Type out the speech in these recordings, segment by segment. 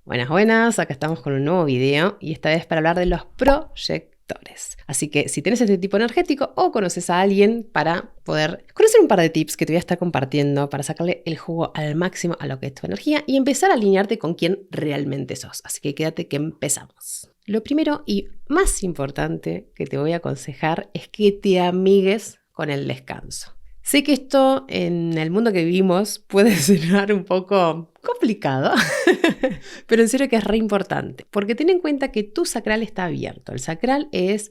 Buenas, buenas, acá estamos con un nuevo video y esta vez para hablar de los proyectores. Así que si tienes este tipo energético o conoces a alguien para poder conocer un par de tips que te voy a estar compartiendo para sacarle el jugo al máximo a lo que es tu energía y empezar a alinearte con quien realmente sos. Así que quédate que empezamos. Lo primero y más importante que te voy a aconsejar es que te amigues con el descanso. Sé que esto en el mundo que vivimos puede sonar un poco complicado, pero en serio que es re importante, porque ten en cuenta que tu sacral está abierto. El sacral es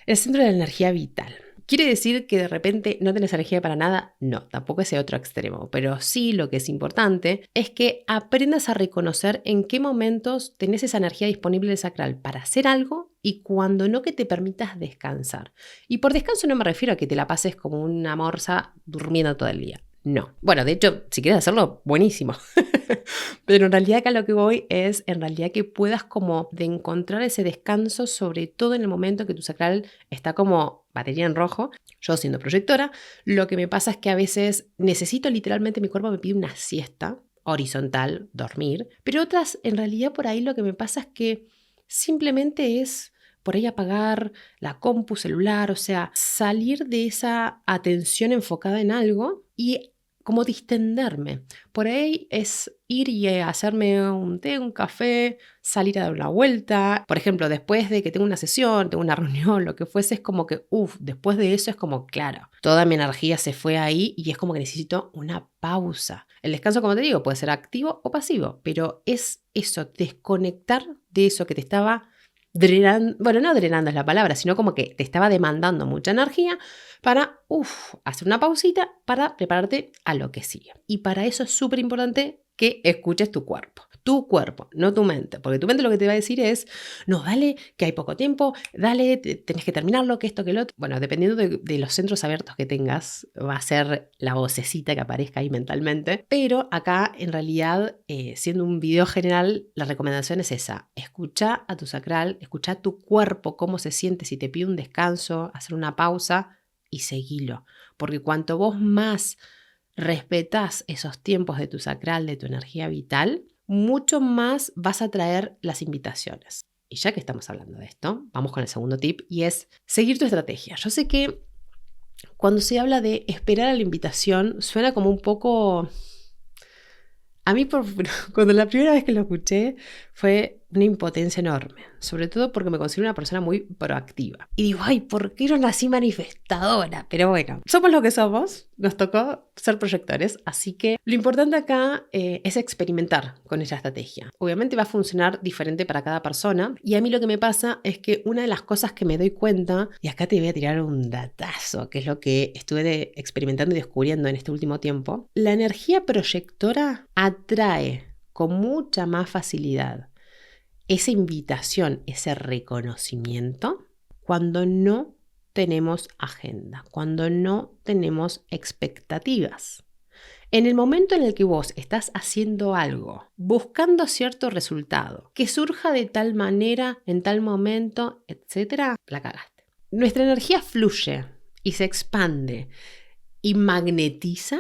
el centro de la energía vital. ¿Quiere decir que de repente no tenés energía para nada? No, tampoco ese otro extremo, pero sí lo que es importante es que aprendas a reconocer en qué momentos tenés esa energía disponible del sacral para hacer algo y cuando no, que te permitas descansar. Y por descanso no me refiero a que te la pases como una morsa durmiendo todo el día. No. Bueno, de hecho, si quieres hacerlo, buenísimo. Pero en realidad acá lo que voy es en realidad que puedas como de encontrar ese descanso, sobre todo en el momento que tu sacral está como batería en rojo. Yo siendo proyectora, lo que me pasa es que a veces necesito literalmente, mi cuerpo me pide una siesta horizontal, dormir, pero otras en realidad por ahí lo que me pasa es que simplemente es por ahí apagar la compu, celular, o sea, salir de esa atención enfocada en algo y como distenderme. Por ahí es ir y hacerme un té, un café, salir a dar una vuelta. Por ejemplo, después de que tengo una sesión, tengo una reunión, lo que fuese, es como que, después de eso es como, claro, toda mi energía se fue ahí y es como que necesito una pausa. El descanso, como te digo, puede ser activo o pasivo, pero es eso, desconectar de eso que te estaba drenando, bueno, no drenando es la palabra, sino como que te estaba demandando mucha energía para hacer una pausita para prepararte a lo que sigue. Y para eso es súper importante que escuches tu cuerpo. Tu cuerpo, no tu mente, porque tu mente lo que te va a decir es, no, dale, que hay poco tiempo, dale, tenés que terminarlo, que esto, que lo otro. Bueno, dependiendo de los centros abiertos que tengas, va a ser la vocecita que aparezca ahí mentalmente, pero acá en realidad, siendo un video general, la recomendación es esa, escucha a tu sacral, escucha a tu cuerpo, cómo se siente, si te pide un descanso, hacer una pausa y seguilo, porque cuanto vos más respetás esos tiempos de tu sacral, de tu energía vital, mucho más vas a traer las invitaciones. Y ya que estamos hablando de esto, vamos con el segundo tip y es seguir tu estrategia. Yo sé que cuando se habla de esperar a la invitación suena como un poco... A mí, cuando la primera vez que lo escuché, fue una impotencia enorme, sobre todo porque me considero una persona muy proactiva. Y digo, ay, ¿por qué no nací manifestadora? Pero bueno, somos lo que somos, nos tocó ser proyectores, así que lo importante acá es experimentar con esa estrategia. Obviamente va a funcionar diferente para cada persona, y a mí lo que me pasa es que una de las cosas que me doy cuenta, y acá te voy a tirar un datazo, que es lo que estuve experimentando y descubriendo en este último tiempo, la energía proyectora atrae con mucha más facilidad esa invitación, ese reconocimiento, cuando no tenemos agenda, cuando no tenemos expectativas. En el momento en el que vos estás haciendo algo, buscando cierto resultado, que surja de tal manera, en tal momento, etc., la cagaste. Nuestra energía fluye y se expande y magnetiza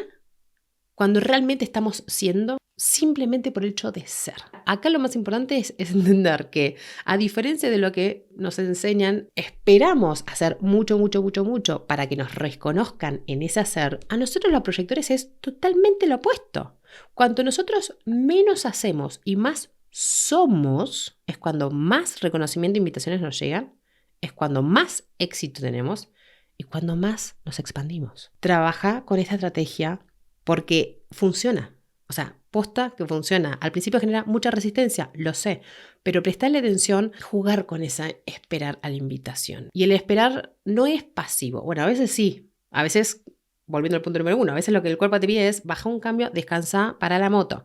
cuando realmente estamos siendo simplemente por el hecho de ser. Acá lo más importante es entender que, a diferencia de lo que nos enseñan, esperamos hacer mucho, mucho, mucho, mucho para que nos reconozcan en ese hacer. A nosotros los proyectores es totalmente lo opuesto. Cuanto nosotros menos hacemos y más somos, es cuando más reconocimiento e invitaciones nos llegan, es cuando más éxito tenemos y cuando más nos expandimos. Trabaja con esta estrategia porque funciona. O sea, posta que funciona. Al principio genera mucha resistencia, lo sé, pero prestarle atención, jugar con esa esperar a la invitación. Y el esperar no es pasivo. Bueno, a veces sí. A veces, volviendo al punto número 1, a veces lo que el cuerpo te pide es baja un cambio, descansa, para la moto.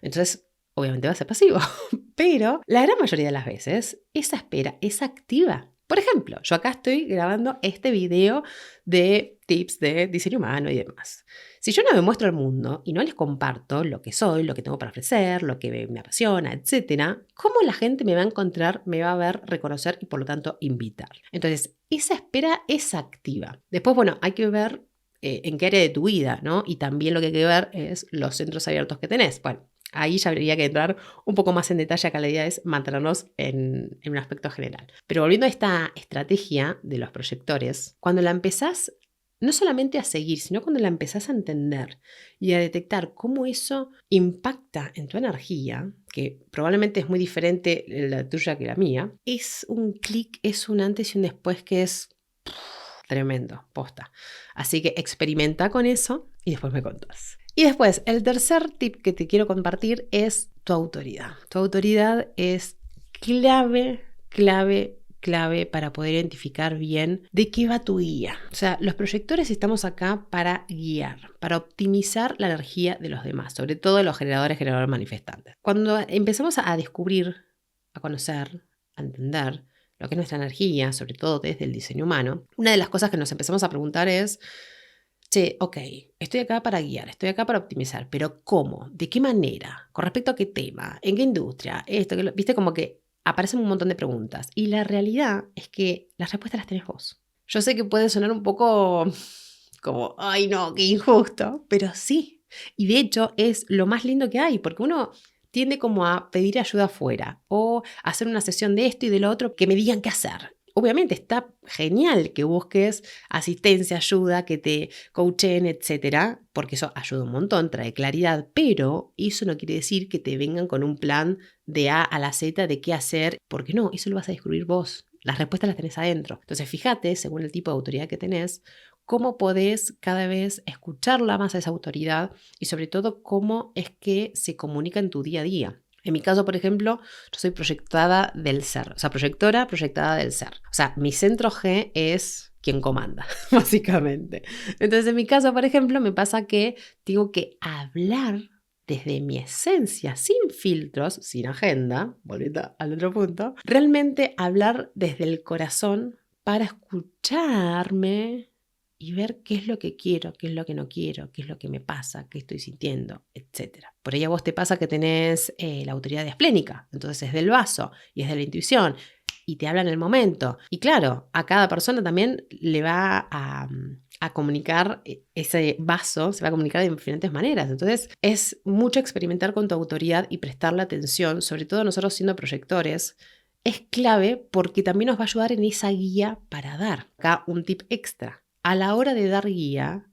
Entonces, obviamente va a ser pasivo. Pero la gran mayoría de las veces, esa espera es activa. Por ejemplo, yo acá estoy grabando este video de tips de diseño humano y demás. Si yo no me muestro al mundo y no les comparto lo que soy, lo que tengo para ofrecer, lo que me apasiona, etc., ¿cómo la gente me va a encontrar, me va a ver, reconocer y por lo tanto invitar? Entonces, esa espera es activa. Después, bueno, hay que ver en qué área de tu vida, ¿no? Y también lo que hay que ver es los centros abiertos que tenés. Bueno, ahí ya habría que entrar un poco más en detalle. Acá la idea es mantenernos en un aspecto general. Pero volviendo a esta estrategia de los proyectores, cuando la empezás no solamente a seguir, sino cuando la empezás a entender y a detectar cómo eso impacta en tu energía, que probablemente es muy diferente la tuya que la mía, es un clic, es un antes y un después que es tremendo, posta. Así que experimenta con eso y después me contás. Y después, el tercer tip que te quiero compartir es tu autoridad. Tu autoridad es clave para poder identificar bien de qué va tu guía. O sea, los proyectores estamos acá para guiar, para optimizar la energía de los demás, sobre todo los generadores manifestantes. Cuando empezamos a descubrir, a conocer, a entender lo que es nuestra energía, sobre todo desde el diseño humano, una de las cosas que nos empezamos a preguntar es, che, ok, estoy acá para guiar, estoy acá para optimizar, pero ¿cómo? ¿De qué manera? ¿Con respecto a qué tema? ¿En qué industria? Esto, viste, como que aparecen un montón de preguntas. Y la realidad es que las respuestas las tenés vos. Yo sé que puede sonar un poco como, ay no, qué injusto, pero sí. Y de hecho es lo más lindo que hay, porque uno tiende como a pedir ayuda afuera o hacer una sesión de esto y de lo otro que me digan qué hacer. Obviamente está genial que busques asistencia, ayuda, que te coachen, etcétera, porque eso ayuda un montón, trae claridad, pero eso no quiere decir que te vengan con un plan de A a la Z de qué hacer, porque no, eso lo vas a descubrir vos. Las respuestas las tenés adentro. Entonces, fíjate, según el tipo de autoridad que tenés, cómo podés cada vez escucharla más a esa autoridad y sobre todo cómo es que se comunica en tu día a día. En mi caso, por ejemplo, yo soy proyectada del ser, o sea, proyectora proyectada del ser. O sea, mi centro G es quien comanda, básicamente. Entonces, en mi caso, por ejemplo, me pasa que tengo que hablar desde mi esencia, sin filtros, sin agenda, volviendo al otro punto, realmente hablar desde el corazón para escucharme y ver qué es lo que quiero, qué es lo que no quiero, qué es lo que me pasa, qué estoy sintiendo, etc. Por ahí a vos te pasa que tenés la autoridad esplénica, entonces es del vaso y es de la intuición y te habla en el momento. Y claro, a cada persona también le va a comunicar ese vaso, se va a comunicar de diferentes maneras. Entonces es mucho experimentar con tu autoridad y prestarle atención, sobre todo nosotros siendo proyectores. Es clave porque también nos va a ayudar en esa guía para dar. Acá un tip extra. A la hora de dar guía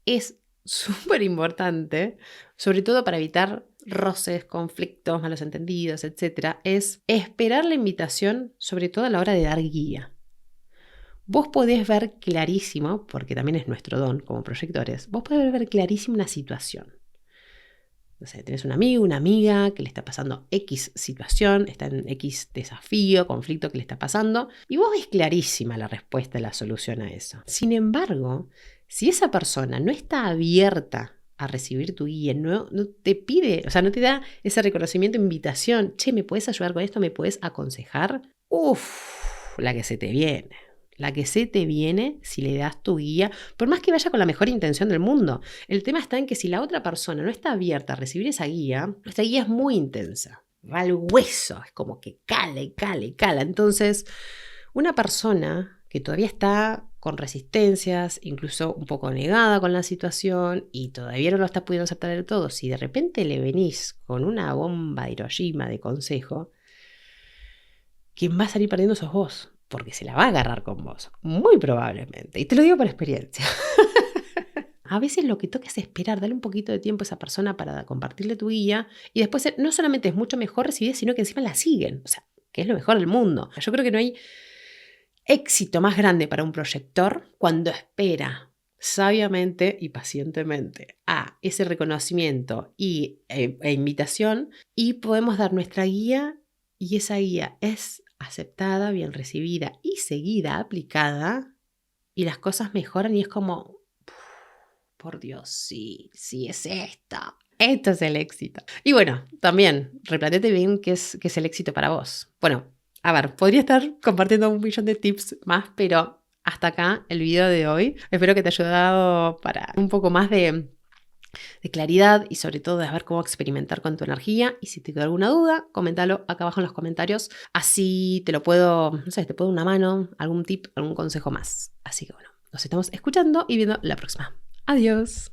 es súper importante, sobre todo para evitar roces, conflictos, malos entendidos, etc., es esperar la invitación, sobre todo a la hora de dar guía. Vos podés ver clarísimo, porque también es nuestro don como proyectores, vos podés ver clarísimo una situación. No sé, tenés un amigo, una amiga que le está pasando X situación, está en X desafío, conflicto que le está pasando, y vos ves clarísima la respuesta, la solución a eso. Sin embargo, si esa persona no está abierta a recibir tu guía, no te pide, o sea, no te da ese reconocimiento, invitación, che, ¿me puedes ayudar con esto? ¿Me puedes aconsejar? La que se te viene. La que se te viene si le das tu guía, por más que vaya con la mejor intención del mundo. El tema está en que si la otra persona no está abierta a recibir esa guía, nuestra guía es muy intensa, va al hueso, es como que cala. Entonces, una persona que todavía está con resistencias, incluso un poco negada con la situación y todavía no lo está pudiendo aceptar del todo, si de repente le venís con una bomba de Hiroshima de consejo, quien va a salir perdiendo sos vos. Porque se la va a agarrar con vos, muy probablemente. Y te lo digo por experiencia. A veces lo que toca es esperar, darle un poquito de tiempo a esa persona para compartirle tu guía y después no solamente es mucho mejor recibida, sino que encima la siguen. O sea, que es lo mejor del mundo. Yo creo que no hay éxito más grande para un proyector cuando espera sabiamente y pacientemente a ese reconocimiento e invitación y podemos dar nuestra guía y esa guía es aceptada, bien recibida y seguida, aplicada, y las cosas mejoran y es como, por Dios, sí es esto. Esto es el éxito. Y bueno, también, replantéate bien qué es el éxito para vos. Bueno, a ver, podría estar compartiendo 1.000.000 de tips más, pero hasta acá el video de hoy. Espero que te haya ayudado para un poco más de claridad y sobre todo de ver cómo experimentar con tu energía. Y si te queda alguna duda, coméntalo acá abajo en los comentarios. Así te puedo dar una mano, algún tip, algún consejo más. Así que bueno, nos estamos escuchando y viendo la próxima. Adiós.